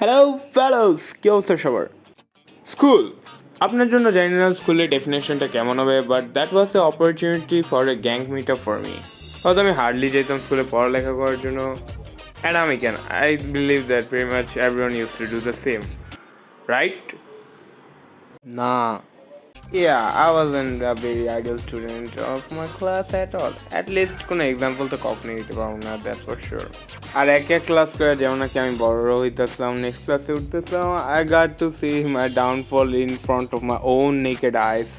Hello ফেলোস, কি অবস্থা সবার? স্কুল আপনার জন্য জানি না স্কুলের ডেফিনেশনটা কেমন হবে, but that was the opportunity for a gang meet up for me. হয়তো আমি হার্ডলি যেতাম স্কুলে পড়ালেখা করার জন্য, অ্যান্ড আমি কেন, I believe that very much everyone use to do the same, right? না, yeah, I wasn't a very ideal student of my class at all. At least কোনো এক্সাম্পল তো কখনোই দিতে পারবো না, that's for sure. আর এক এক ক্লাস করে যেমন নাকি আমি বড় হইতেছিলাম, নেক্সট ক্লাসে উঠতেছিলাম, I got to see my downfall in front of my own naked eyes.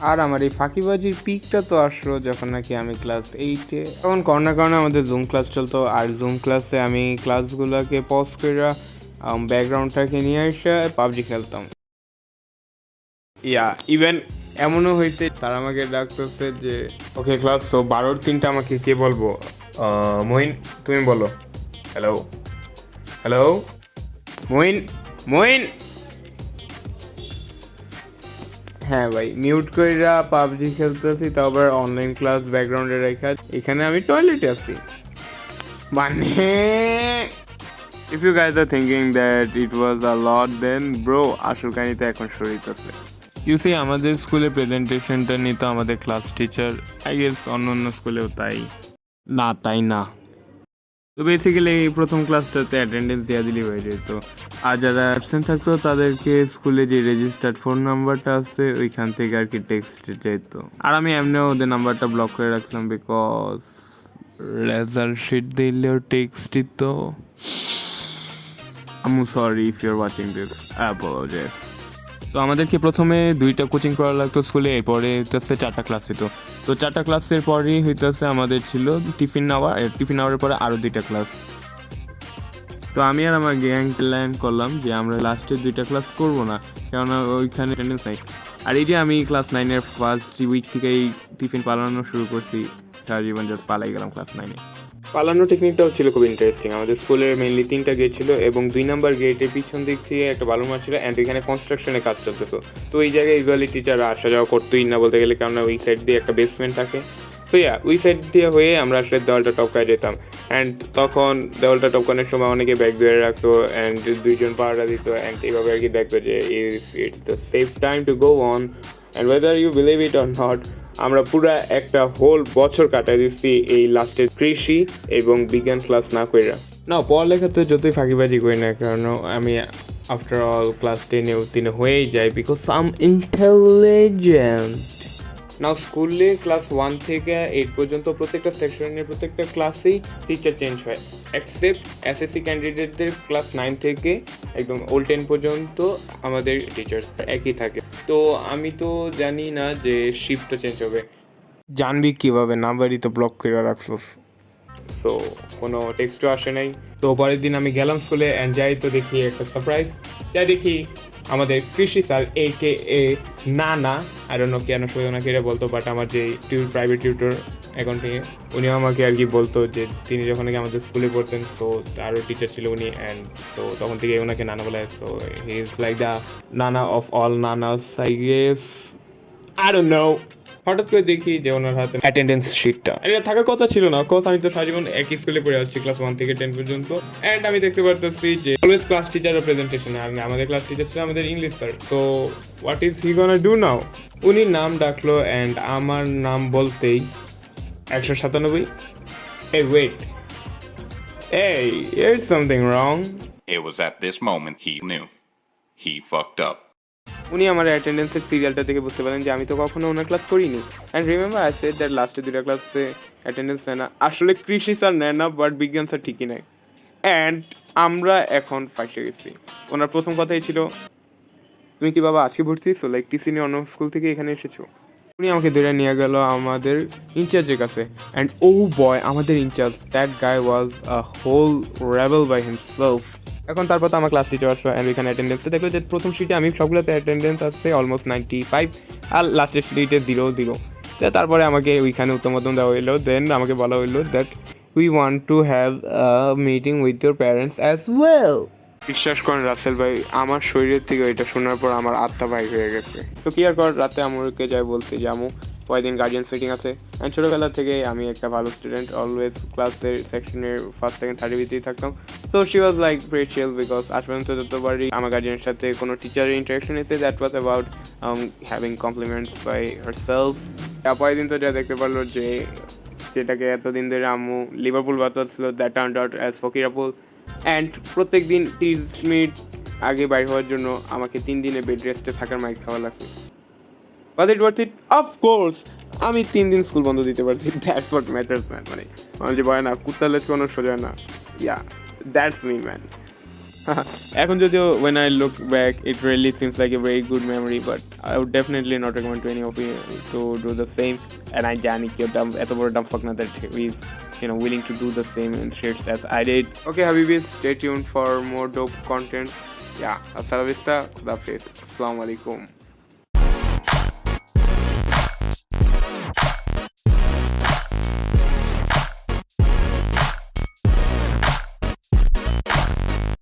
আর আমার এই ফাঁকিবাজির পিকটা তো আসলো যখন নাকি আমি ক্লাস 8-এ, তখন করোনার কারণে আমাদের জুম ক্লাস চলতো। আর জুম ক্লাসে আমি ক্লাসগুলোকে পজ করে ব্যাকগ্রাউন্ডটাকে নিয়ে এসে পাবজি খেলতাম। ইভেন এমনও হয়েছে স্যার আমাকে ডাকতেছে যে ওকে ক্লাস, তো 12-3 আমাকে কে বলবো? মহিন, তুমি বলো। Hello hello Mohin, Mohin. হ্যাঁ ভাই, মিউট কইরা পাবজি খেলতেছি, তাও আবার অনলাইন ক্লাস ব্যাকগ্রাউন্ডে রেখা। এখানে আমি টয়লেটে আছি মানে। If you guys are thinking that it was a lot, then bro আসল কাহিনীতে এখন শুরু হইতেছে। ইউসি আমাদের স্কুলে প্রেজেন্টেশনটা নিত আমাদের ক্লাস টিচার, আই গেস অন্য অন্য স্কুলেও তাই না, তাই না। তো বেসিক্যালি এই প্রথম ক্লাসটাতে অ্যাটেন্ডেন্স দেওয়া দিলেই হয়ে যেত, আর যারা অ্যাবসেন্ট থাকতো তাদেরকে স্কুলে যে রেজিস্টার্ড ফোন নাম্বারটা আছে ওইখান থেকে আর কি টেক্সট যেত। আর আমি এমনিও ওদের নাম্বারটা ব্লক করে রাখছিলাম, বিকজ রেজাল্ট শিট দিলেও টেক্সট দিত। I'm sorry if you're watching this, I apologize. তো আমাদেরকে প্রথমে 2টা কোচিং করা লাগতো স্কুলে, এরপরে হইতেছে 4টা ক্লাস হতো। তো 4টা ক্লাসের পরেই হইতেছে আমাদের ছিল টিফিন আওয়ার, টিফিন আওয়ারের পরে আরও 2টা ক্লাস। তো আমি আর আমার গ্যাং প্ল্যান করলাম যে আমরা লাস্টের 2টা ক্লাস করবো না, কেননা ওইখানে অ্যাটেন্ডেন্স নাই। আর এই যে আমি ক্লাস 9-এর ফার্স্ট উইক থেকেই টিফিন পালানো শুরু করছি, সারা জীবন জাস্ট পালাই গেলাম ক্লাস 9-এ। পালানোর টেকনিকটাও ছিল খুব ইন্টারেস্টিং। আমাদের স্কুলের মেইনলি 3টা গেট ছিল, এবং 2 নাম্বার গেটের পিছন দিক থেকে একটা বালুর মাঠ ছিল, অ্যান্ড এখানে কনস্ট্রাকশনের কাজ চলতেতো। তো এই জায়গায় ইউজুয়ালি টিচাররা আসা যাওয়া করতোই না বলতে গেলে, কারণ ওই সাইড দিয়ে একটা বেসমেন্ট থাকে। তো ওই সাইড দিয়ে হয়ে আমরা আসলে দেওয়ালটা টপকায় যেতাম, অ্যান্ড তখন দেওয়ালটা টপকানোর সময় অনেকে ব্যাগ ধরে রাখতো, অ্যান্ড 2জন পাহারা দিত, অ্যান্ড এইভাবে আর কি দেখতো যে it's the safe time to go on. And whether you believe it or not, আমরা পুরা একটা হোল বছর কাটাই দিচ্ছি এই লাস্টের কৃষি এবং বিজ্ঞান ক্লাস না কইরা। না, পড়ালেখাতে যতই ফাঁকিবাজি করি না কারণ আমি আফটার অল ক্লাস 10-এ উত্তীর্ণ হয়েই যাই, বিকজ আই এম ইন্টেলিজেন্ট। নাও স্কুলে ক্লাস 1 থেকে 8 পর্যন্ত প্রত্যেকটা সেকশনের প্রত্যেকটা ক্লাসেই টিচার চেঞ্জ হয়, এক্সেপ্ট এসএসসি ক্যান্ডিডেটদের ক্লাস 9 থেকে একদম ওল্ড 10 পর্যন্ত আমাদের টিচার একই থাকে। তো আমি তো জানি না যে শিফটটা চেঞ্জ হবে। জানবি কিভাবে? নাম্বারই তো ব্লক করে রাখছোস। সো কোনো টেক্সটও আসে নাই। তো পরের দিন আমি গেলাম স্কুলে, অ্যান্ড যাই তো দেখি একটা সারপ্রাইজ। যাই দেখি আমাদের কৃষি স্যার একে এ না আই ডোন্ট নো কেন সবাই ওনাকে এটা বলতো, বাট আমার যে প্রাইভেট টিউটর এখন থেকে উনিও আমাকে আর কি বলতো যে তিনি যখন নাকি আমাদের স্কুলে পড়তেন, তো আরও টিচার ছিল উনি, অ্যান্ড তো তখন থেকে ওনাকে নানা বলে। So he is like the nana of all nanas, I guess, I don't know. হঠাৎ করে দেখি যে ওনার হাতে অ্যাটেন্ডেন্স শিটটা, এটা থাকার কথা ছিল না, কজ আমি তো সারা জীবন একই স্কুলে পড়ে আসছি ক্লাস 1 থেকে 10 পর্যন্ত। অ্যান্ড আমি দেখতে পারতেছি যে অলওয়েজ ক্লাস টিচারের প্রেজেন্টেশন, আর আমাদের ক্লাস টিচার ছিল আমাদের ইংলিশ স্যার। তো what is he gonna do now? উনি নাম ডাকলো, অ্যান্ড আমার নাম বলতেই 197। এই ওয়েট, এই is something wrong. It was at this moment he knew. He fucked up. উনি আমার অ্যাটেন্ডেন্সের সিরিয়ালটা দেখে বুঝতে পারেন যে আমি তো কখনো ওনার ক্লাস করিনি। And remember I said that লাস্টে 2টা ক্লাসে অ্যাটেন্ডেন্স নেয় না, আসলে কৃষি স্যার নেয় না, বাট বিজ্ঞান স্যার ঠিকই নেয়। অ্যান্ড আমরা এখন ফাঁসে গেছি। ওনার প্রথম কথাই ছিল, তুমি কি বাবা আজকে ভর্তি হয়েছো, লাইক টিসি নিয়ে অন্য স্কুল থেকে এখানে এসেছো? উনি আমাকে ধরে নিয়ে গেল আমাদের ইনচার্জের কাছে, অ্যান্ড ও বয়, আমাদের in charge, that guy was a whole rebel by himself. এখন তারপর তো আমার ক্লাস টিচার আসলো, অ্যান্ড ওইখানে অ্যাটেন্ডেন্সে দেখলো যে প্রথম শিটে আমি সবগুলোতে অ্যাটেন্ডেন্স আছে অলমোস্ট 95, আর লাস্টের শিটে 0 তারপরে আমাকে ওইখানে উত্তম মধ্যম দেওয়া হইলো। দেন আমাকে বলা হইলো that we want to have a meeting with your parents as well. বিশ্বাস করেন রাসেল ভাই, আমার শরীরের থেকে এটা শোনার পর আমার আত্মা বাইর হয়ে গেছে। তো কি আর কর, রাতে আমুরকে যাই বলতে যে আমু পরের দিন গার্জিয়ান মিটিং আছে। অ্যান্ড ছোটোবেলা থেকে আমি একটা ভালো স্টুডেন্ট, অলওয়েজ ক্লাসের সেকশনের ফার্স্ট সেকেন্ড থার্ডের ভিতরেই থাকতাম। So she was like very chill, because আজ পর্যন্ত যতবারই আমার গার্জিয়ানের সাথে কোনো টিচারের ইন্টারাকশন হয়েছে, that was about having compliments by herself. পরের দিন তো যা দেখতে পারলো যে যেটাকে এতদিন ধরে আম্মু লিভারপুল বাতাচ্ছিল, that turned out as Fakirapul. And প্রত্যেক দিন 30 মিনিট আগে বাইর হওয়ার জন্য আমাকে 3 দিনে বেড রেস্টে থাকার মাইক খাওয়া লাগছে। But it worth it, of course. আমি 3 দিন স্কুল বন্ধ দিতে পারছি, দ্যাটস হোয়াট ম্যাটার্স ম্যান। মানে মানুষ যে বলে না কুত্তা লেজ কোনো সোজা না, ইয়া দ্যাটস মি ম্যান। এখন যদিও when I look back it really seems like a very good memory, but I would definitely not recommend to any of you to do the same. And I জানি কেউ এত বড় dumb fuck না that is willing to do the same and shit as I did. Okay Habibis, stay tuned for more dope content. Yeah, hasta la vista, khuda hafiz, assalamu alaikum.